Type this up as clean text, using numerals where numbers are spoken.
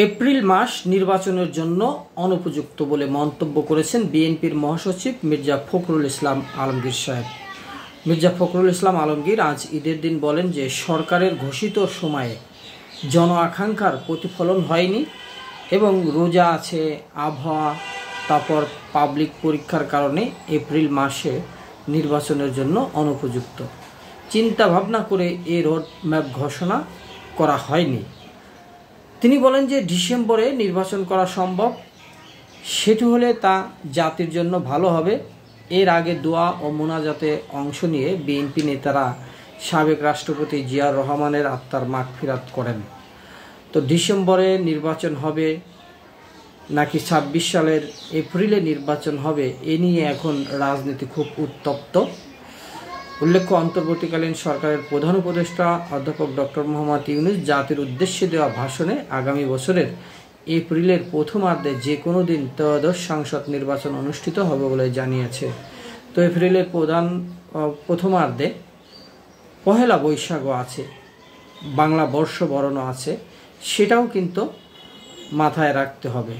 April মাস নির্বাচনের জন্য অনুপযুক্ত বলে মন্তব্য করেছেন বিএনপির মহাসচিব মির্জা ফখরুল ইসলাম আলমগীর সাহেব। মির্জা ফখরুল ইসলাম আলমগীর আজ ঈদের দিন বলেন যে সরকারের ঘোষিত সময়ে জন আকাঙ্ক্ষার প্রতিফলন হয়নি এবং রোজা আছে, আবহাওয়া, তারপর পাবলিক পরীক্ষার কারণে এপ্রিল মাসে নির্বাচনের জন্য অনুপযুক্ত। চিন্তা ভাবনা করে এই রোড ম্যাপ ঘোষণা করা হয়নি। তিনি বলেন যে ডিসেম্বরে নির্বাচন করা সম্ভব, সেটি হলে তা জাতির জন্য ভালো হবে। এর আগে দোয়া ও মোনাজাতে অংশ নিয়ে বিএনপি নেতারা সাবেক রাষ্ট্রপতি জিয়াউর রহমানের আত্মার মাগফিরাত করেন। তো ডিসেম্বরে নির্বাচন হবে নাকি ২৬ সালের এপ্রিলে নির্বাচন হবে, এ নিয়ে এখন রাজনীতি খুব উত্তপ্ত। উল্লেখ্য, অন্তর্বর্তীকালীন সরকারের প্রধান উপদেষ্টা অধ্যাপক ডক্টর মোহাম্মদ ইউনূস জাতির উদ্দেশ্যে দেওয়া ভাষণে আগামী বছরের এপ্রিলের প্রথমার্ধে যে কোনো দিন ত্রয়োদশ সংসদ নির্বাচন অনুষ্ঠিত হবে বলে জানিয়েছে। তো এপ্রিলের প্রথমার্ধে পহেলা বৈশাখও আছে, বাংলা বর্ষবরণও আছে, সেটাও কিন্তু মাথায় রাখতে হবে।